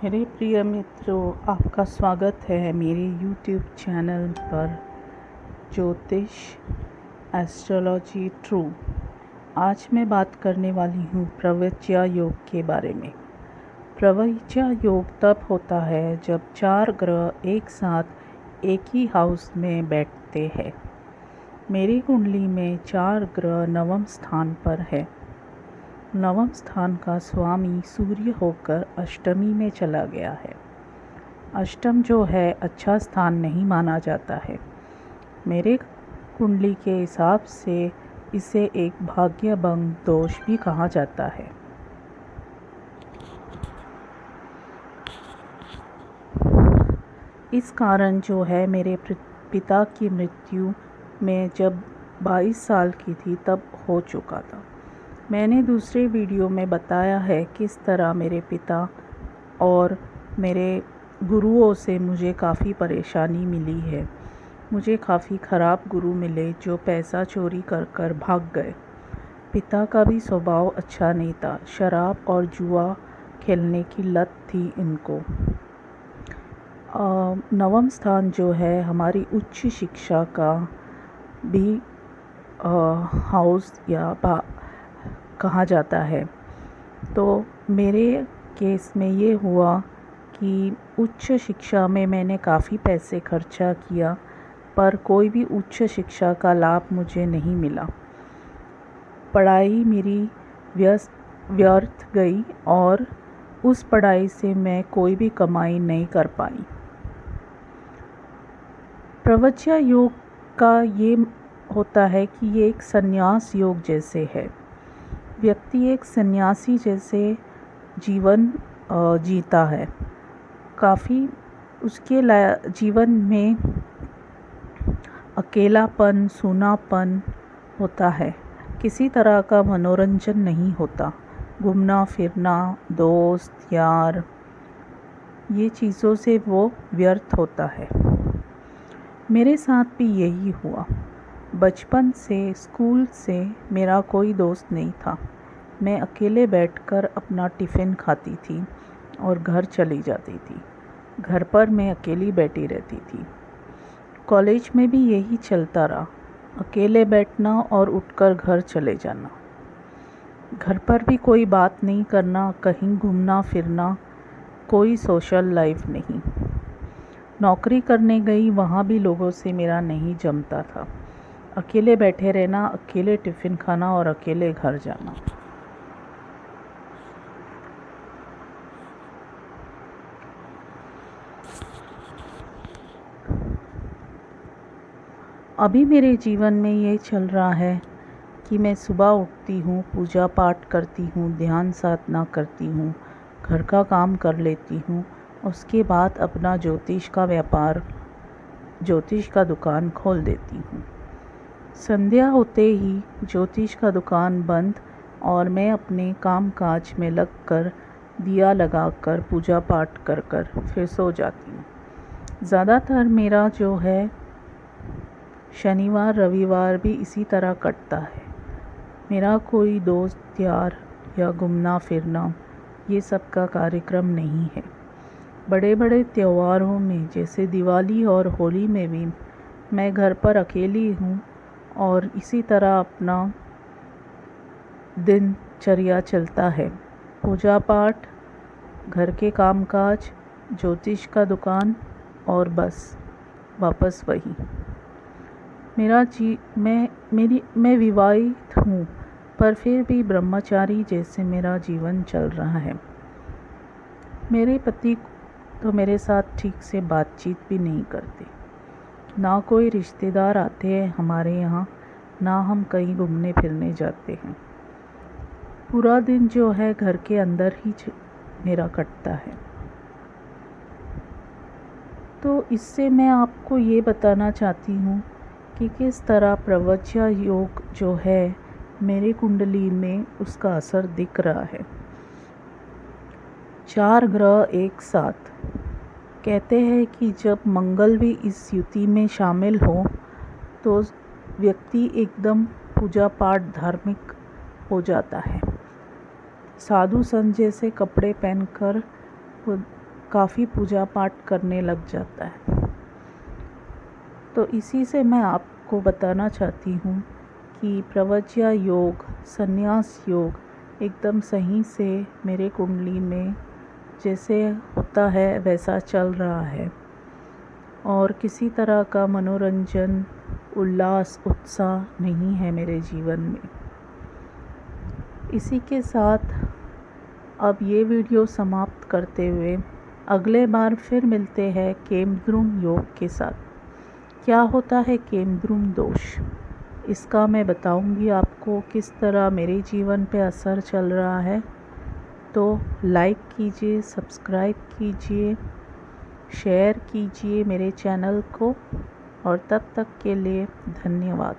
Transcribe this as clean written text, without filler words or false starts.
मेरे प्रिय मित्रों, आपका स्वागत है मेरे YouTube चैनल पर ज्योतिष एस्ट्रोलॉजी ट्रू। आज मैं बात करने वाली हूँ प्रवृत्या योग के बारे में। प्रवृत्या योग तब होता है जब 4 ग्रह एक साथ एक ही हाउस में बैठते हैं। मेरी कुंडली में 4 ग्रह नवम स्थान पर है। नवम स्थान का स्वामी सूर्य होकर अष्टमी में चला गया है। अष्टम जो है अच्छा स्थान नहीं माना जाता है। मेरे कुंडली के हिसाब से इसे एक भाग्य भंग दोष भी कहा जाता है। इस कारण जो है मेरे पिता की मृत्यु में जब 22 साल की थी तब हो चुका था। मैंने दूसरे वीडियो में बताया है किस तरह मेरे पिता और मेरे गुरुओं से मुझे काफ़ी परेशानी मिली है। मुझे काफ़ी ख़राब गुरु मिले जो पैसा चोरी कर कर भाग गए। पिता का भी स्वभाव अच्छा नहीं था। शराब और जुआ खेलने की लत थी इनको। नवम स्थान जो है हमारी उच्च शिक्षा का भी हाउस या कहा जाता है। तो मेरे केस में ये हुआ कि उच्च शिक्षा में मैंने काफ़ी पैसे खर्चा किया पर कोई भी उच्च शिक्षा का लाभ मुझे नहीं मिला। पढ़ाई मेरी व्यर्थ गई और उस पढ़ाई से मैं कोई भी कमाई नहीं कर पाई। प्रवृत्या योग का ये होता है कि ये एक संन्यास योग जैसे है। व्यक्ति एक सन्यासी जैसे जीवन जीता है। काफ़ी उसके जीवन में अकेलापन, सूनापन होता है। किसी तरह का मनोरंजन नहीं होता। घूमना फिरना, दोस्त यार, ये चीज़ों से वो व्यर्थ होता है। मेरे साथ भी यही हुआ। बचपन से, स्कूल से मेरा कोई दोस्त नहीं था। मैं अकेले बैठकर अपना टिफ़िन खाती थी और घर चली जाती थी। घर पर मैं अकेली बैठी रहती थी। कॉलेज में भी यही चलता रहा, अकेले बैठना और उठकर घर चले जाना। घर पर भी कोई बात नहीं करना, कहीं घूमना फिरना, कोई सोशल लाइफ नहीं। नौकरी करने गई, वहाँ भी लोगों से मेरा नहीं जमता था। अकेले बैठे रहना, अकेले टिफ़िन खाना और अकेले घर जाना। अभी मेरे जीवन में ये चल रहा है कि मैं सुबह उठती हूँ, पूजा पाठ करती हूँ, ध्यान साधना करती हूँ, घर का काम कर लेती हूँ। उसके बाद अपना ज्योतिष का व्यापार, ज्योतिष का दुकान खोल देती हूँ। संध्या होते ही ज्योतिष का दुकान बंद और मैं अपने काम काज में लगकर दिया लगाकर पूजा पाठ कर कर फिर सो जाती हूँ। ज़्यादातर मेरा जो है शनिवार रविवार भी इसी तरह कटता है। मेरा कोई दोस्त यार या घूमना फिरना ये सब का कार्यक्रम नहीं है। बड़े बड़े त्योहारों में जैसे दिवाली और होली में भी मैं घर पर अकेली हूँ और इसी तरह अपना दिनचर्या चलता है। पूजा पाठ, घर के कामकाज, ज्योतिष का दुकान और बस वापस वही। मैं विवाहित हूँ पर फिर भी ब्रह्मचारी जैसे मेरा जीवन चल रहा है। मेरे पति तो मेरे साथ ठीक से बातचीत भी नहीं करते। ना कोई रिश्तेदार आते हैं हमारे यहाँ, ना हम कहीं घूमने फिरने जाते हैं। पूरा दिन जो है घर के अंदर ही मेरा कटता है। तो इससे मैं आपको ये बताना चाहती हूँ कि किस तरह प्रवृत्या योग जो है मेरी कुंडली में उसका असर दिख रहा है। 4 ग्रह एक साथ, कहते हैं कि जब मंगल भी इस युति में शामिल हो तो व्यक्ति एकदम पूजा पाठ धार्मिक हो जाता है। साधु संत जैसे कपड़े पहनकर काफ़ी पूजा पाठ करने लग जाता है। तो इसी से मैं आपको बताना चाहती हूँ कि प्रवज्या योग, संन्यास योग एकदम सही से मेरे कुंडली में जैसे होता है वैसा चल रहा है और किसी तरह का मनोरंजन, उल्लास, उत्साह नहीं है मेरे जीवन में। इसी के साथ अब ये वीडियो समाप्त करते हुए अगले बार फिर मिलते हैं केमद्रुम योग के साथ। क्या होता है केमद्रुम दोष, इसका मैं बताऊंगी आपको किस तरह मेरे जीवन पे असर चल रहा है। तो लाइक कीजिए, सब्सक्राइब कीजिए, शेयर कीजिए मेरे चैनल को और तब तक के लिए धन्यवाद।